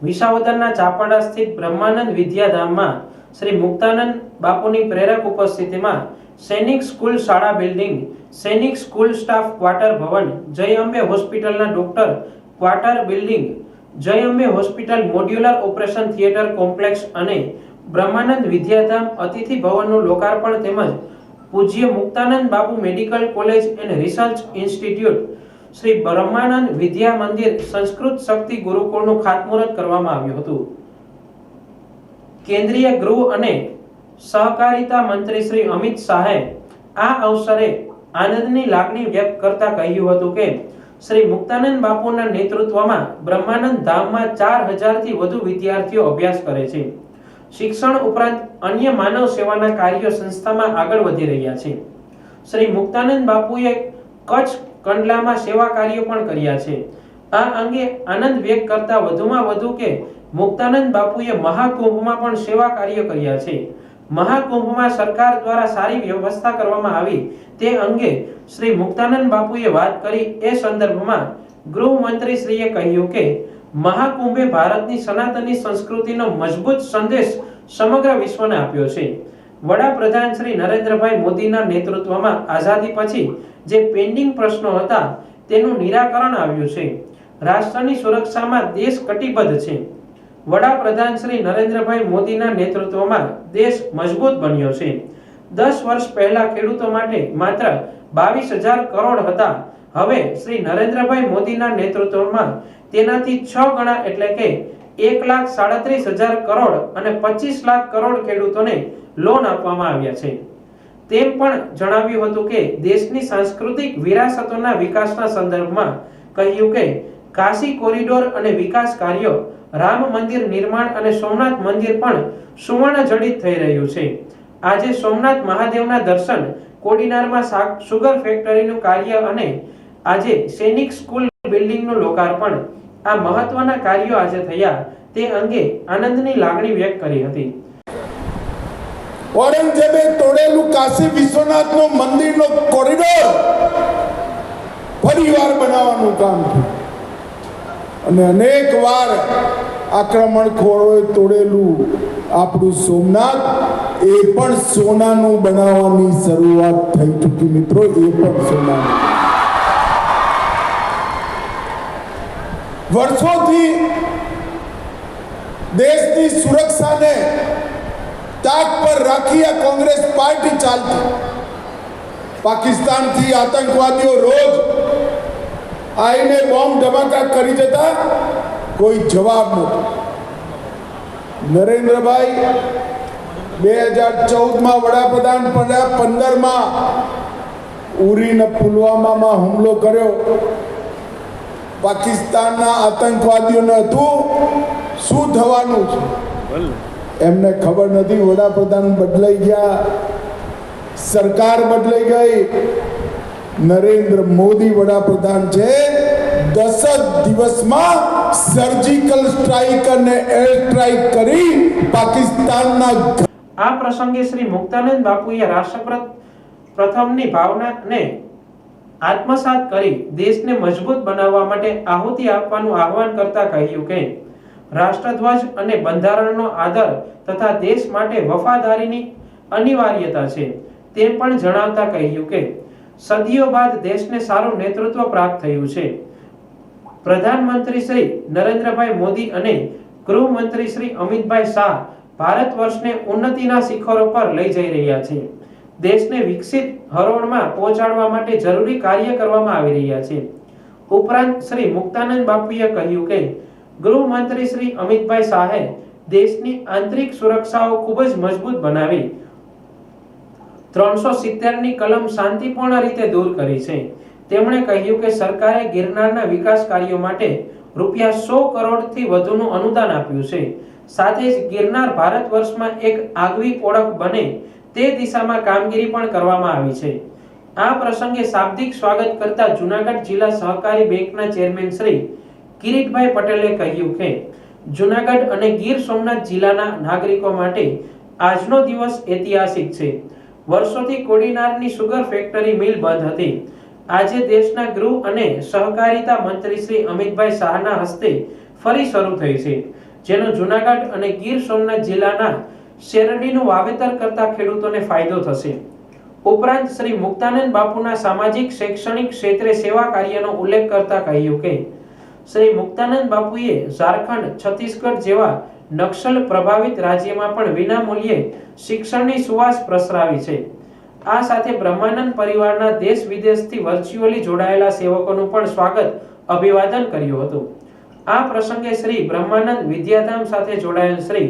વિસાવદરના ચાપડા સ્થિત બ્રહ્માનંદ વિદ્યાધામમાં શ્રી મુક્તાનંદ બાપુની પ્રેરક ઉપસ્થિતિમાં સૈનિક સ્કૂલ શાળા બિલ્ડિંગ, સૈનિક સ્કૂલ સ્ટાફ ક્વાર્ટર ભવન, જય અંબે હોસ્પિટલના ડોક્ટર ક્વાર્ટર બિલ્ડિંગ, જય Ambe hospital modular operation theatre complex અને બ્રહ્માનંદ વિદ્યાધામ અતિથિ ભવનનું લોકાર્પણ તેમજ પૂજ્ય Muktanand Bapu medical college and research institute Shri Brahmanand Vidya Mandir Sanskrit શક્તિ ગુરુકુળનું ખાતમુહૂર્ત કરવામાં આવ્યું હતું। કેન્દ્રીય ગૃહ અને સહકારિતા મંત્રી શ્રી અમિત શાહે આ અવસરે આનંદની લાગણી વ્યક્ત કરતા કહ્યું હતું કે શ્રી મુક્તાનંદ બાપુના નેતૃત્વમાં બ્રહ્માનંદ ધામમાં 4000 થી વધુ વિદ્યાર્થીઓ અભ્યાસ કરે છે। શિક્ષણ ઉપરાંત અન્ય માનવ સેવાના કાર્યો સંસ્થામાં આગળ વધી રહ્યા છે। શ્રી મુક્તાનંદ બાપુએ કચ્છ કંડલામાં સેવા કાર્યો પણ કર્યા છે। આ અંગે આનંદ વ્યક્ત કરતા વધુમાં વધુ કે મુક્તાનંદ બાપુએ મહાકુંભમાં પણ સેવા કાર્ય કર્યા છે। મહાકુંભમાં સરકાર દ્વારા સારી વ્યવસ્થા કરવામાં આવી તે અંગે શ્રી મુક્તાનંદ બાપુએ વાત કરી। એ સંદર્ભમાં ગૃહમંત્રી શ્રીએ કહ્યું કે મહાકુંભે ભારતની સનાતની સંસ્કૃતિનો મજબૂત સંદેશ સમગ્ર વિશ્વને આપ્યો છે। વડાપ્રધાન શ્રી નરેન્દ્રભાઈ મોદીના નેતૃત્વમાં આઝાદી પછી જે પેન્ડિંગ પ્રશ્નો હતા તેનું નિરાકરણ આવ્યું છે। રાષ્ટ્રની સુરક્ષામાં દેશ કટિબદ્ધ છે। વડાપ્રધાન શ્રી નરેન્દ્રભાઈ મોદીના નેતૃત્વમાં દેશ મજબૂત બન્યો છે। 10 વર્ષ પહેલા ખેડૂતો માટે માત્ર 22,000 કરોડ હતા। હવે શ્રી નરેન્દ્રભાઈ મોદીના નેતૃત્વમાં તેનાથી 6 ગણા એટલે કે 1,37,000 કરોડ અને 25 લાખ કરોડ ખેડૂતોને લોન આપવામાં આવ્યા છે। તેમ પણ જણાવ્યું હતું કે દેશની સાંસ્કૃતિક વિરાસતોના વિકાસના સંદર્ભમાં કહ્યું કે કાશી કોરિડોર અને વિકાસ કાર્યો, રામ મંદિર નિર્માણ અને સોમનાથ મંદિર પણ સુવર્ણ જડિત થઈ રહ્યું છે। આજે સોમનાથ મહાદેવના દર્શન, કોડીનારમાં સુગર ફેક્ટરીનું કાર્ય અને આજે સૈનિક સ્કૂલ બિલ્ડિંગનું લોકાર્પણ, આ મહત્વના કાર્યો આજે થયા તે અંગે આનંદની લાગણી વ્યક્ત કરી હતી। ઔરંગઝેબે તોડેલું કાશી વિશ્વનાથનો મંદિરનો કોરિડોર ફરીવાર બનાવવાનું કામ થયું અને અનેક વાર આક્રમણખોરોએ તોડેલું આપણું સોમનાથ એ પણ સોનાનું બનાવવાની શરૂઆત થઈ ચૂકી। મિત્રો, એ પણ સોનાનું વર્ષોથી દેશની સુરક્ષાને તાક પર રાખી આ કોંગ્રેસ પાર્ટી ચાલતી। પાકિસ્તાનથી આતંકવાદીઓ રોજ આવીને બોમ્બ ધમાકા કરી જતા, કોઈ જવાબ નહોતો। નરેન્દ્રભાઈ 2014માં વડાપ્રધાન બન્યા, 15માં ઉરી ને પુલવામામાં હુમલો કર્યો। પાકિસ્તાનના આતંકવાદીઓને હતું શું થવાનું છે એમને ખબર નથી। વડાપ્રધાન બદલાઈ ગયા, સરકાર બદલાઈ ગઈ, નરેન્દ્ર મોદી વડાપ્રધાન છે। 10 દિવસમાં સર્જિકલ સ્ટ્રાઇક અને એર સ્ટ્રાઇક કરી પાકિસ્તાનના આ પ્રસંગે શ્રી મુક્તાનંદ બાપુએ રાષ્ટ્રપ્રથમની ભાવનાને આત્મસાત કરી દેશને મજબૂત બનાવવા માટે આહુતિ આપવાનું આહવાન કરતા કહ્યું કે રાષ્ટ્રધ્વજ અને બંધારણનો આદર તથા દેશ માટે વફાદારીની અનિવાર્યતા છે। તેમ પણ જણાવતા કહ્યું કે સદીઓ બાદ દેશને સારું નેતૃત્વ પ્રાપ્ત થયું છે। પ્રધાનમંત્રી શ્રી નરેન્દ્રભાઈ મોદી અને ગૃહમંત્રી શ્રી અમિતભાઈ શાહ ભારત વર્ષને ઉન્નતિના શિખરો પર લઈ જઈ રહ્યા છે। દેશને વિકસિત હરોળમાં પહોંચાડવા માટે જરૂરી કાર્ય કરવામાં આવી રહ્યા છે। ઉપરાંત શ્રી મુક્તાનંદ બાપુએ કહ્યું કે ગૃહમંત્રી શ્રી અમિતભાઈ શાહે દેશની આંતરિક સુરક્ષાઓ ખૂબ જ મજબૂત બનાવી 370ની કલમ શાંતિપૂર્ણ રીતે દૂર કરી છે। તેમણે કહ્યું કે સરકારે ગિરનારના વિકાસ કાર્યો માટે ₹100 કરોડથી વધુનું અનુદાન આપ્યું છે। સાથે જ ગિરનાર ભારત વર્ષમાં એક આગવી ઓળખ બને તે દિશામાં કામગીરી પણ કરવામાં આવી છે। આ પ્રસંગે શાબ્દિક સ્વાગત કરતા જૂનાગઢ જિલ્લા સહકારી બેંકના ચેરમેન શ્રી કિરીટભાઈ પટેલે કહ્યું કે જૂનાગઢ અને ગીર સોમનાથ જિલ્લાના નાગરિકો માટે આજનો દિવસ ઐતિહાસિક છે। વર્ષોથી કોડીનારની સુગર ફેક્ટરી મિલ બંધ હતી। આજે દેશના ગૃહ અને સહકારિતા મંત્રી શ્રી અમિતભાઈ શાહના હસ્તે ફરી શરૂ થઈ છે। જેનો જૂનાગઢ અને ગીર સોમનાથ જિલ્લાના શેરડીનું વાવેતર કરતા ખેડૂતોને ફાયદો થશે. ઉપરાંત શ્રી મુક્તાનંદ બાપુના સામાજિક શૈક્ષણિક ક્ષેત્રે સેવા કાર્યનો ઉલ્લેખ કરતા કહ્યું કે શ્રી મુક્તાનંદ બાપુએ ઝારખંડ, છત્તીસગઢ જેવા નક્સલ પ્રભાવિત રાજ્યમાં પણ વિનામૂલ્યે શિક્ષણની સુવાસ પ્રસરાવી છે. આ સાથે બ્રહ્માનંદ પરિવારના દેશ વિદેશથી વર્ચ્યુઅલી જોડાયેલા સેવકોનું પણ સ્વાગત અભિવાદન કર્યું હતું. આ પ્રસંગે શ્રી બ્રહ્માનંદ વિદ્યાધામ સાથે જોડાયેલ શ્રી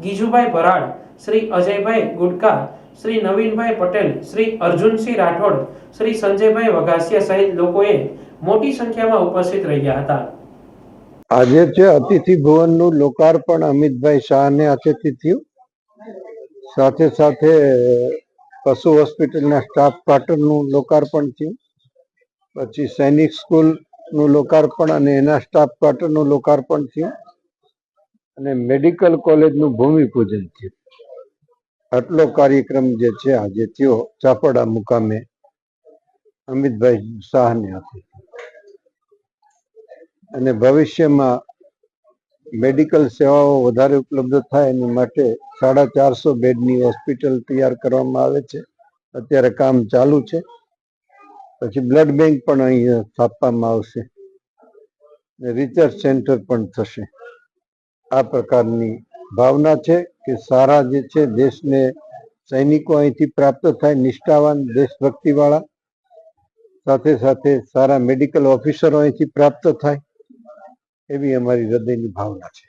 ગીજુભાઈ ભરાડ, શ્રી અજયભાઈ ગુડકા, શ્રી નવીનભાઈ પટેલ, શ્રી અર્જુનસિંહ રાઠોડ, શ્રી સંજયભાઈ વઘાસિયા સહિત લોકોએ મોટી સંખ્યામાં ઉપસ્થિત રહ્યા હતા. આજે છે અતિથિ ભવનનું લોકાર્પણ અમિતભાઈ શાહને હાથેથી થયું. સાથે સાથે પશુ હોસ્પિટલના સ્ટાફ ક્વાર્ટરનું લોકાર્પણ થયું. પછી સૈનિક સ્કૂલનું લોકાર્પણ અને એના સ્ટાફ ક્વાર્ટરનું લોકાર્પણ થયું અને મેડિકલ કોલેજનું ભૂમિપૂજન થયું. આટલો કાર્યક્રમ જે છે આજે થયો ચાપડા મુકામે અમિતભાઈ શાહને હાથે. અને ભવિષ્યમાં મેડિકલ સેવાઓ વધારે ઉપલબ્ધ થાય એની માટે 450 બેડની હોસ્પિટલ તૈયાર કરવામાં આવે છે. અત્યારે કામ ચાલુ છે. પછી બ્લડ બેંક પણ અહીં સ્થાપવામાં આવશે. રિસર્ચ સેન્ટર પણ થશે. આ પ્રકારની ભાવના છે કે સારા જે છે દેશને સૈનિકો અહીંથી પ્રાપ્ત થાય, નિષ્ઠાવાન દેશભક્તિવાળા, સાથે સાથે સારા મેડિકલ ઓફિસરો અહીંથી પ્રાપ્ત થાય, એવી અમારી હૃદયની ભાવના છે.